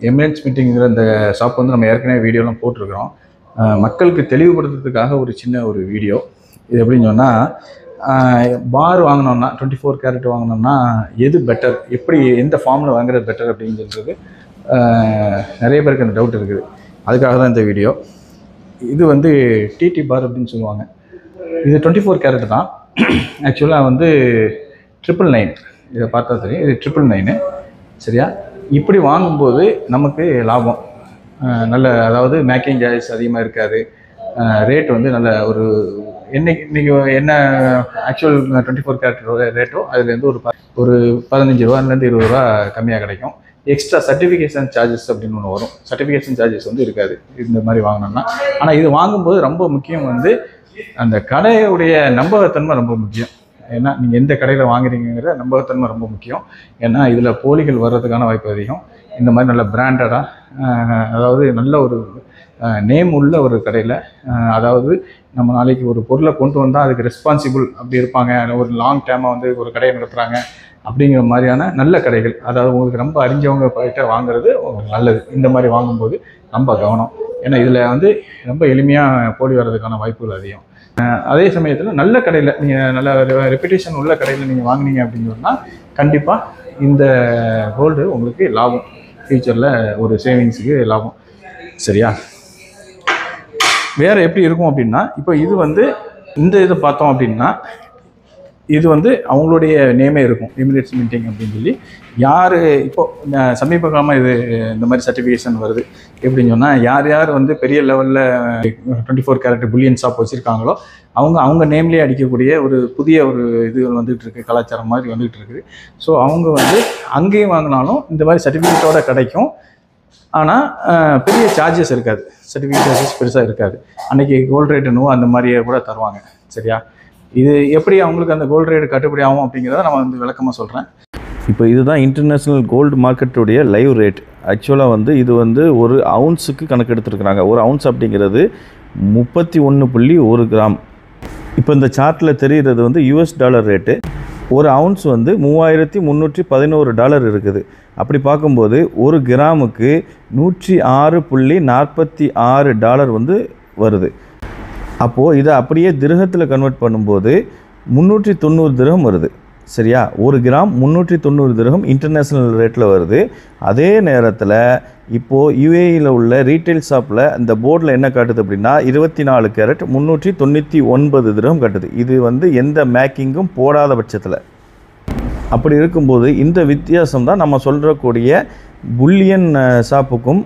Emirates மீட்டிங்கிற இந்த shop வந்து நம்ம ஏற்கனவே வீடியோலாம் போட்டிருக்கிறோம். மக்களுக்கு தெளிவுபடுத்துறதுக்காக ஒரு சின்ன ஒரு வீடியோ. இது எப்படின்னு சொன்னால், பார் வாங்கினோம்னா 24 கேரட் வாங்கினோம்னா எது பெட்டர், எப்படி எந்த ஃபார்மில் வாங்குறது பெட்டர் அப்படின்னு சொல்கிறது நிறைய பேருக்கு அந்த டவுட் இருக்குது. அதுக்காக தான் இந்த வீடியோ. இது வந்து டிடி பார் அப்படின்னு சொல்லுவாங்க. இது 24 கேரட் தான். ஆக்சுவலாக வந்து 999. இதை பார்த்தா தெரியும், இது 999. சரியா? இப்படி வாங்கும்போது நமக்கு லாபம் நல்ல, அதாவது மேக்கிங் சார்ஜஸ் அதிகமாக இருக்காது. ரேட் வந்து நல்ல ஒரு இன்றைக்கி என்ன ஆக்சுவல் 24 கேரட் ரேட்டோ அதுலேருந்து ஒரு 15 ரூபாலேருந்து 20 ரூபா கம்மியாக கிடைக்கும். எக்ஸ்ட்ரா சர்டிஃபிகேஷன் சார்ஜஸ் அப்படின்னு ஒன்று வரும். சர்டிஃபிகேஷன் சார்ஜஸ் வந்து இருக்காது இந்த மாதிரி வாங்கினோம்னா. ஆனால் இது வாங்கும்போது ரொம்ப முக்கியம் வந்து அந்த கடையுடைய நம்பகத்தன்மை ரொம்ப முக்கியம். ஏன்னா நீங்கள் எந்த கடையில் வாங்குறீங்கிற நம்பகத்தன்மை ரொம்ப முக்கியம். ஏன்னா இதில் போலிகள் வர்றதுக்கான வாய்ப்பு அதிகம். இந்த மாதிரி நல்ல பிராண்டடாக, அதாவது நல்ல ஒரு நேம் உள்ள ஒரு கடையில், அதாவது நம்ம நாளைக்கு ஒரு பொருளை கொண்டு வந்தால் அதுக்கு ரெஸ்பான்சிபிள் அப்படி இருப்பாங்க, ஒரு லாங் டேமாக வந்து ஒரு கடையை நடத்துகிறாங்க அப்படிங்கிற மாதிரியான நல்ல கடைகள், அதாவது உங்களுக்கு ரொம்ப அறிஞ்சவங்க போயிட்டு வாங்குறது நல்லது. இந்த மாதிரி வாங்கும்போது ரொம்ப கவனம். ஏன்னா இதில் வந்து ரொம்ப எளிமையாக போலி வர்றதுக்கான வாய்ப்புகள் அதிகம். அதே சமயத்தில் நல்ல கடையில், நீங்கள் நல்ல ரெப்புடேஷன் உள்ள கடையில் நீங்கள் வாங்கினீங்க அப்படின்னு சொன்னால் கண்டிப்பாக இந்த கோல்டு உங்களுக்கு லாபம், ஃப்யூச்சரில் ஒரு சேவிங்ஸுக்கு லாபம். சரியா? வேறு எப்படி இருக்கும் அப்படின்னா, இப்போ இது வந்து இந்த இதை பார்த்தோம் அப்படின்னா இது வந்து அவங்களுடைய நேமே இருக்கும், எமிரேட்ஸ் மீட்டிங் அப்படின்னு சொல்லி. யார் இப்போது சமீப காலமாக இது இந்த மாதிரி சர்டிஃபிகேஷன் வருது எப்படின்னு சொன்னால், யார் யார் வந்து பெரிய லெவலில் 24 கேரட் புல்லியன் ஷாப் வச்சுருக்காங்களோ அவங்க நேம்லேயே அடிக்கக்கூடிய ஒரு புதிய ஒரு இது வந்துகிட்டு இருக்குது, கலாச்சாரம் மாதிரி வந்துகிட்டு இருக்குது. ஸோ அவங்க வந்து அங்கேயும் வாங்கினாலும் இந்த மாதிரி சர்டிஃபிகேட்டோட கிடைக்கும். ஆனால் பெரிய சார்ஜஸ் இருக்காது, சர்டிஃபிகேட் சார்ஜஸ் பெருசாக இருக்காது. அன்றைக்கி கோல்டு ரேட் என்னவோ அந்த மாதிரியே கூட தருவாங்க. சரியா? இது எப்படி அவங்களுக்கு அந்த கோல்டு ரேட் கட்டுப்படி ஆகும் அப்படிங்கிறத நம்ம வந்து விளக்கமாக சொல்கிறேன். இப்போ இதுதான் இன்டர்நேஷ்னல் கோல்டு மார்க்கெட்டுடைய லைவ் ரேட். ஆக்சுவலாக வந்து இது வந்து ஒரு அவுன்ஸுக்கு கணக்கு எடுத்துருக்குறாங்க. ஒரு அவுன்ஸ் அப்படிங்கிறது 31.1 கிராம். இப்போ இந்த சார்ட்டில் தெரிகிறது வந்து US டாலர் ரேட்டு. ஒரு அவுன்ஸ் வந்து $3311 இருக்குது. அப்படி பார்க்கும்போது ஒரு கிராமுக்கு $106.46 வந்து வருது. அப்போது இதை அப்படியே திரகத்தில் கன்வெர்ட் பண்ணும்போது 390 திரகம் வருது. சரியா? ஒரு கிராம் 390 திரகம் இன்டர்நேஷ்னல் ரேட்டில் வருது. அதே நேரத்தில் இப்போது யுஏஇயில் உள்ள ரீட்டைல் ஷாப்பில் இந்த போர்டில் என்ன காட்டுது அப்படின்னா 24 கேரட் 399 திரகம் காட்டுது. இது வந்து எந்த மேக்கிங்கும் போடாத பட்சத்தில். அப்படி இருக்கும்போது இந்த வித்தியாசம் தான் நம்ம சொல்கிறக்கூடிய புல்லியன் ஷாப்புக்கும்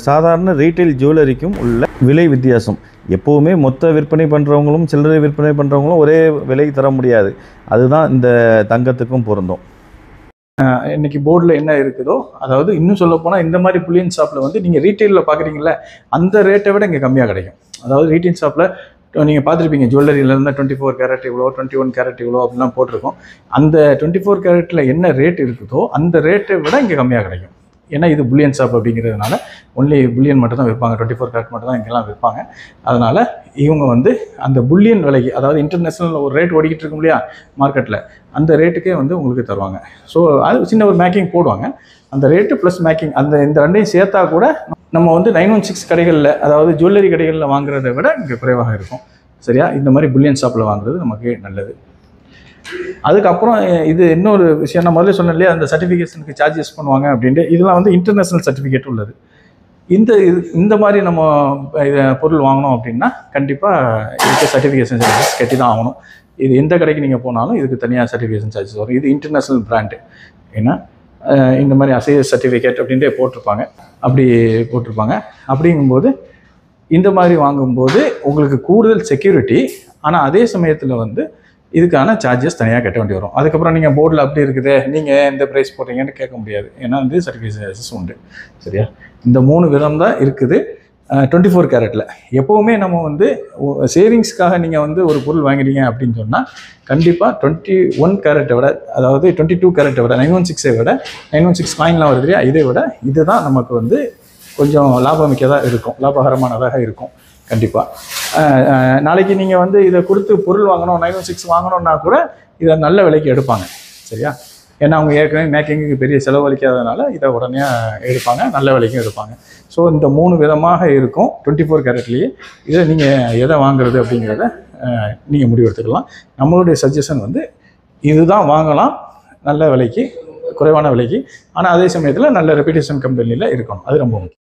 சாதாரண ரீட்டைல் ஜுவல்லரிக்கும் உள்ள விலை வித்தியாசம். எப்போவுமே மொத்த விற்பனை பண்ணுறவங்களும் சில்லறை விற்பனை பண்ணுறவங்களும் ஒரே விலை தர முடியாது. அதுதான் இந்த தங்கத்துக்கும் பொருந்தும். இன்றைக்கி போர்டில் என்ன இருக்குதோ, அதாவது இன்னும் சொல்லப்போனால் இந்த மாதிரி புல்லியன் ஷாப்பில் வந்து நீங்கள் ரீட்டெயிலில் பார்க்குறீங்களே அந்த ரேட்டை விட இங்கே கம்மியாக கிடைக்கும். அதாவது ரீட்டைல் ஷாப்பில் நீங்கள் பார்த்துருப்பீங்க, ஜுவல்லரியில் இருந்தால் 24 கேரட் இவ்வளோ, 21 கேரட் இவ்வளோ அப்படிலாம் போட்டிருக்கோம். அந்த 24 கேரட்டில் என்ன ரேட் இருக்குதோ அந்த ரேட்டை விட இங்கே கம்மியாக கிடைக்கும். ஏன்னா இது புல்லியன் ஷாப் அப்படிங்கிறதுனால ஒன்லி புல்லியன் மட்டும் தான் விற்பாங்க, 24 கேரட் மட்டும் தான் இங்கெல்லாம் விற்பாங்க. அதனால் இவங்க வந்து அந்த புல்லியன் விலைக்கு, அதாவது இன்டர்நேஷ்னலில் ஒரு ரேட் ஓடிக்கிட்டு இருக்கும் இல்லையா மார்க்கெட்டில், அந்த ரேட்டுக்கே வந்து உங்களுக்கு தருவாங்க. ஸோ அது சின்ன ஒரு மேக்கிங் போடுவாங்க. அந்த ரேட்டு ப்ளஸ் மேக்கிங், இந்த ரெண்டையும் சேர்த்தா கூட நம்ம வந்து 916 கடைகளில், அதாவது ஜுவல்லரி கடைகளில் வாங்குறதை விட இங்கே குறைவாக இருக்கும். சரியா? இந்த மாதிரி புல்லியன் ஷாப்பில் வாங்குறது நமக்கு நல்லது. அதுக்கப்புறம் இது இன்னொரு விஷயம், நான் முதல்ல சொன்னேன் இல்லையா, அந்த சர்டிஃபிகேஷனுக்கு சார்ஜஸ் பண்ணுவாங்க அப்படின்ட்டு. இதெல்லாம் வந்து இன்டர்நேஷ்னல் சர்டிஃபிகேட் உள்ளது. இந்த மாதிரி நம்ம பொருள் வாங்கினோம் அப்படின்னா கண்டிப்பாக இதுக்கு சர்டிஃபிகேஷன் சார்ஜஸ் கட்டி தான் ஆகணும். இது எந்த கடைக்கு நீங்கள் போனாலும் இதுக்கு தனியாக சர்டிஃபிகேஷன் சார்ஜஸ் வரும். இது இன்டர்நேஷ்னல் பிராண்டு. ஏன்னா இந்த மாதிரி அசைய சர்டிஃபிகேட் அப்படின்ட்டு போட்டிருப்பாங்க. அப்படிங்கும்போது இந்த மாதிரி வாங்கும்போது உங்களுக்கு கூடுதல் செக்யூரிட்டி. ஆனால் அதே சமயத்தில் வந்து இதுக்கான சார்ஜஸ் தனியாக கட்ட வேண்டி வரும். அதுக்கப்புறம் நீங்கள் போர்டில் அப்படி இருக்குது, நீங்கள் எந்த ப்ரைஸ் போடுறீங்கன்னு கேட்க முடியாது. ஏன்னா வந்து சர்டிஃபிகேஷன் சார்ஜஸ் உண்டு. சரியா? இந்த 3 விதம் தான் இருக்குது 24 கேரட்டில். எப்போவுமே நம்ம வந்து சேவிங்ஸ்க்காக நீங்கள் வந்து ஒரு பொருள் வாங்குறீங்க அப்படின்னு சொன்னால் கண்டிப்பாக 21 கேரட்டை விட, அதாவது 22 கேரட்டை விட, 916 விட, 916 காயின்லாம் வருது இல்லையா, இதை விட இதுதான் நமக்கு வந்து கொஞ்சம் லாபமிக்கதாக இருக்கும், லாபகரமானதாக இருக்கும். கண்டிப்பாக நாளைக்கு நீங்கள் வந்து இதை கொடுத்து பொருள் வாங்கணும், 916 வாங்கணும்னா கூட இதை நல்ல விலைக்கு எடுப்பாங்க. சரியா? ஏன்னா அவங்க ஏற்கனவே மேக்கிங்குக்கு பெரிய செலவழிக்காதனால இதை உடனே எடுப்பாங்க, நல்ல விலைக்கும் எடுப்பாங்க. ஸோ இந்த 3 விதமாக இருக்கும் 24 கேரட்லேயே. இதை நீங்கள் எதை வாங்குறது அப்படிங்கிறத நீங்கள் முடிவெடுத்துக்கலாம். நம்மளுடைய சஜஷன் வந்து இதுதான் வாங்கலாம், நல்ல விலைக்கு, குறைவான விலைக்கு. ஆனால் அதே சமயத்தில் நல்ல ரெப்யூட்டேஷன் கம்பெனியில் இருக்கணும். அது ரொம்ப முக்கியம்.